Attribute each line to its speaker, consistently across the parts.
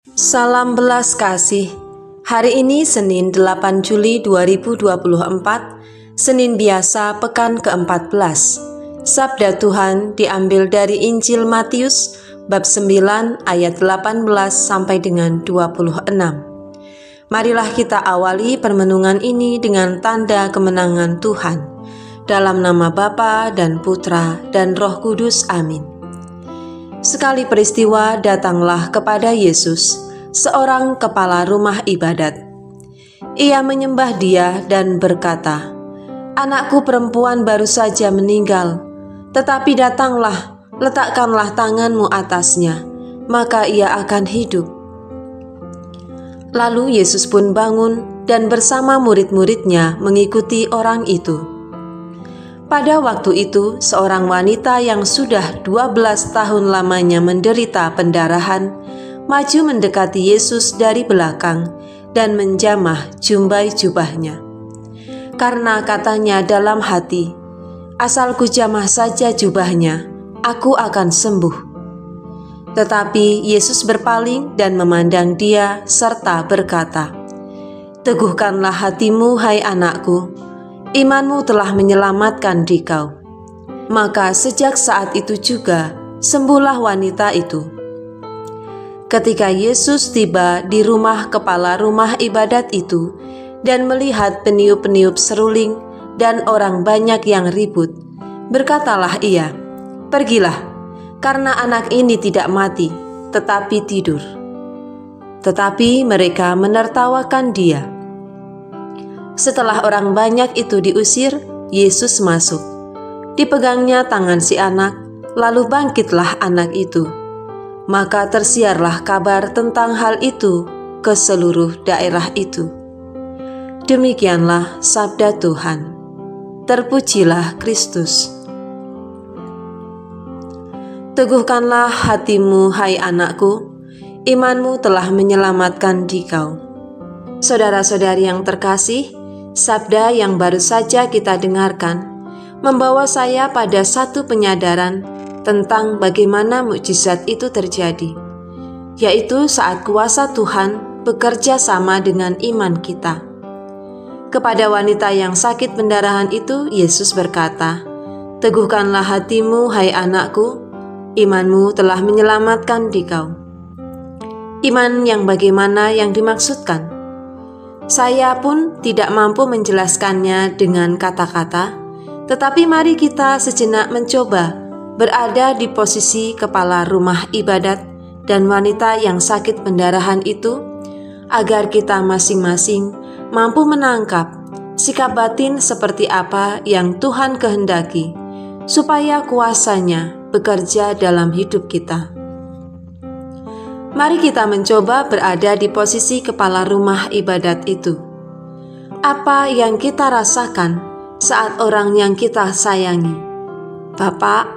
Speaker 1: Salam belas kasih. Hari ini Senin 8 Juli 2024, Senin biasa pekan ke-14. Sabda Tuhan diambil dari Injil Matius bab 9 ayat 18 sampai dengan 26. Marilah kita awali permenungan ini dengan tanda kemenangan Tuhan. Dalam nama Bapa dan Putra dan Roh Kudus, amin. Sekali peristiwa datanglah kepada Yesus seorang kepala rumah ibadat. Ia menyembah Dia dan berkata, "Anakku perempuan baru saja meninggal, tetapi datanglah, letakkanlah tanganmu atasnya, maka ia akan hidup." Lalu Yesus pun bangun dan bersama murid-muridnya mengikuti orang itu. Pada waktu itu, seorang wanita yang sudah 12 tahun lamanya menderita pendarahan, maju mendekati Yesus dari belakang dan menjamah jumbai jubahnya. Karena katanya dalam hati, "Asal kujamah saja jubahnya, aku akan sembuh." Tetapi Yesus berpaling dan memandang dia serta berkata, "Teguhkanlah hatimu, hai anakku, imanmu telah menyelamatkan dikau." Maka sejak saat itu juga sembuhlah wanita itu. Ketika Yesus tiba di rumah kepala rumah ibadat itu dan melihat peniup-peniup seruling dan orang banyak yang ribut, berkatalah ia, "Pergilah, karena anak ini tidak mati, tetapi tidur." Tetapi mereka menertawakan dia. Setelah orang banyak itu diusir, Yesus masuk. Dipegangnya tangan si anak, lalu bangkitlah anak itu. Maka tersiarlah kabar tentang hal itu ke seluruh daerah itu. Demikianlah sabda Tuhan. Terpujilah Kristus. Teguhkanlah hatimu, hai anakku, imanmu telah menyelamatkan dikau. Saudara-saudari yang terkasih, sabda yang baru saja kita dengarkan membawa saya pada satu penyadaran tentang bagaimana mukjizat itu terjadi, yaitu saat kuasa Tuhan bekerja sama dengan iman kita. Kepada wanita yang sakit pendarahan itu, Yesus berkata, "Teguhkanlah hatimu, hai anakku, imanmu telah menyelamatkan dikau." Iman yang bagaimana yang dimaksudkan? Saya pun tidak mampu menjelaskannya dengan kata-kata, tetapi mari kita sejenak mencoba berada di posisi kepala rumah ibadat dan wanita yang sakit pendarahan itu, agar kita masing-masing mampu menangkap sikap batin seperti apa yang Tuhan kehendaki, supaya kuasa-Nya bekerja dalam hidup kita. Mari kita mencoba berada di posisi kepala rumah ibadat itu. Apa yang kita rasakan saat orang yang kita sayangi, bapak,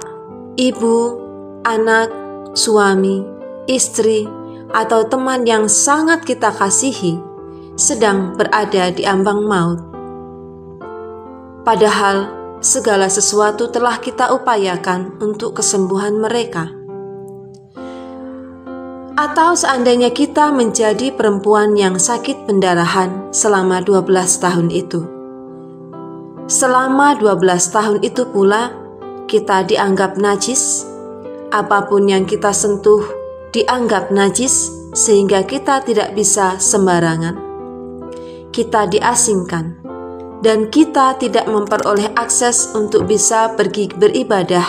Speaker 1: ibu, anak, suami, istri, atau teman yang sangat kita kasihi sedang berada di ambang maut. Padahal segala sesuatu telah kita upayakan untuk kesembuhan mereka. Atau seandainya kita menjadi perempuan yang sakit pendarahan selama 12 tahun itu. Selama 12 tahun itu pula, kita dianggap najis, apapun yang kita sentuh dianggap najis sehingga kita tidak bisa sembarangan. Kita diasingkan dan kita tidak memperoleh akses untuk bisa pergi beribadah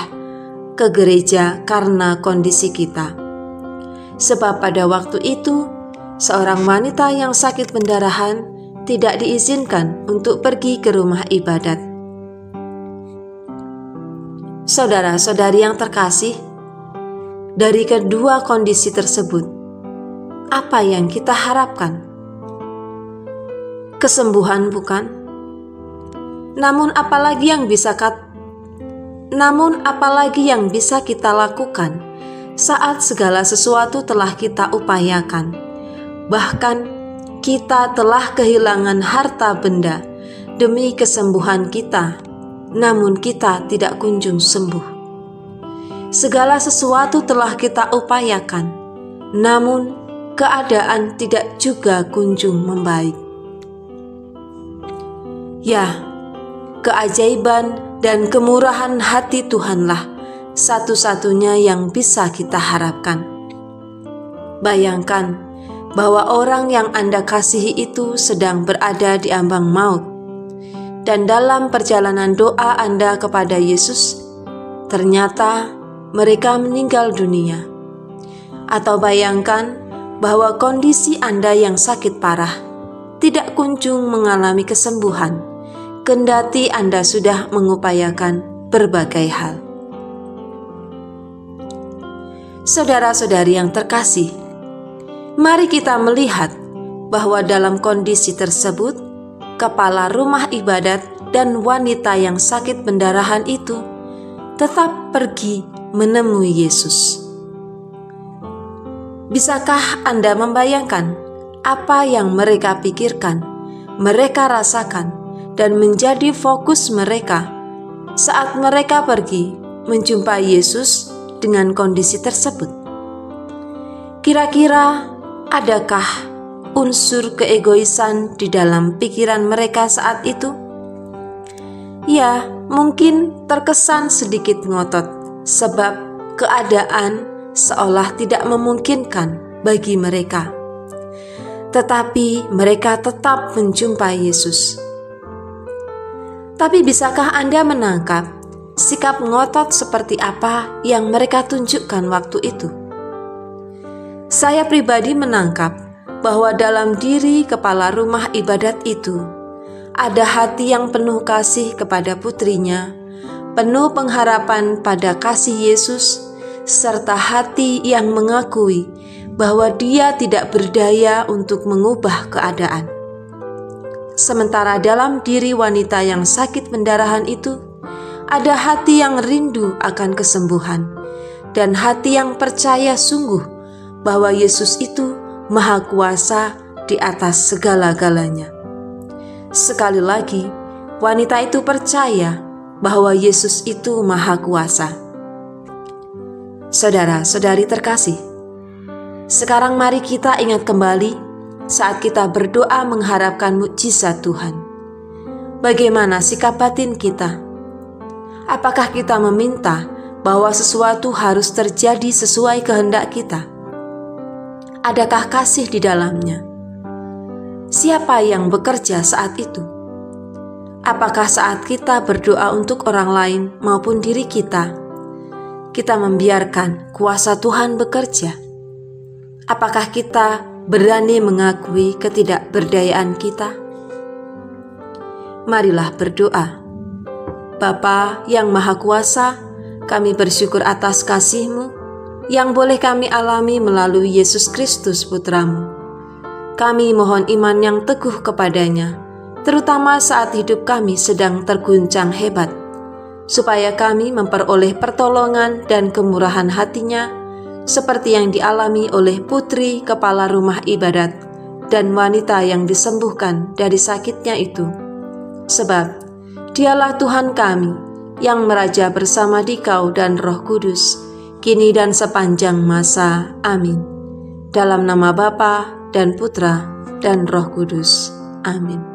Speaker 1: ke gereja karena kondisi kita. Sebab pada waktu itu, seorang wanita yang sakit pendarahan tidak diizinkan untuk pergi ke rumah ibadat. Saudara-saudari yang terkasih, dari kedua kondisi tersebut, apa yang kita harapkan? Kesembuhan bukan? Namun apalagi yang bisa kita lakukan saat segala sesuatu telah kita upayakan, bahkan kita telah kehilangan harta benda demi kesembuhan kita, namun kita tidak kunjung sembuh. Segala sesuatu telah kita upayakan, namun keadaan tidak juga kunjung membaik. Ya, keajaiban dan kemurahan hati Tuhanlah satu-satunya yang bisa kita harapkan. Bayangkan bahwa orang yang Anda kasihi itu sedang berada di ambang maut, dan dalam perjalanan doa Anda kepada Yesus, ternyata mereka meninggal dunia. Atau bayangkan bahwa kondisi Anda yang sakit parah tidak kunjung mengalami kesembuhan, kendati Anda sudah mengupayakan berbagai hal. Saudara-saudari yang terkasih, mari kita melihat bahwa dalam kondisi tersebut, kepala rumah ibadat dan wanita yang sakit pendarahan itu tetap pergi menemui Yesus. Bisakah Anda membayangkan apa yang mereka pikirkan, mereka rasakan, dan menjadi fokus mereka saat mereka pergi menjumpai Yesus dengan kondisi tersebut? Kira-kira adakah unsur keegoisan di dalam pikiran mereka saat itu? Ya, mungkin terkesan sedikit ngotot, sebab keadaan seolah tidak memungkinkan bagi mereka. Tetapi mereka tetap menjumpai Yesus. Tapi bisakah Anda menangkap sikap ngotot seperti apa yang mereka tunjukkan waktu itu? Saya pribadi menangkap bahwa dalam diri kepala rumah ibadat itu ada hati yang penuh kasih kepada putrinya, penuh pengharapan pada kasih Yesus, serta hati yang mengakui bahwa dia tidak berdaya untuk mengubah keadaan. Sementara dalam diri wanita yang sakit pendarahan itu ada hati yang rindu akan kesembuhan dan hati yang percaya sungguh bahwa Yesus itu Maha Kuasa di atas segala-galanya. Sekali lagi, wanita itu percaya bahwa Yesus itu Maha Kuasa. Saudara-saudari terkasih, sekarang mari kita ingat kembali saat kita berdoa mengharapkan mukjizat Tuhan. Bagaimana sikap batin kita? Apakah kita meminta bahwa sesuatu harus terjadi sesuai kehendak kita? Adakah kasih di dalamnya? Siapa yang bekerja saat itu? Apakah saat kita berdoa untuk orang lain maupun diri kita membiarkan kuasa Tuhan bekerja? Apakah kita berani mengakui ketidakberdayaan kita? Marilah berdoa. Bapa yang Maha Kuasa, kami bersyukur atas kasih-Mu yang boleh kami alami melalui Yesus Kristus Putra-Mu. Kami mohon iman yang teguh kepadanya, terutama saat hidup kami sedang terguncang hebat, supaya kami memperoleh pertolongan dan kemurahan hati-Nya, seperti yang dialami oleh putri kepala rumah ibadat dan wanita yang disembuhkan dari sakitnya itu. Sebab Dialah Tuhan kami yang meraja bersama Dikau dan Roh Kudus, kini dan sepanjang masa. Amin. Dalam nama Bapa dan Putra dan Roh Kudus. Amin.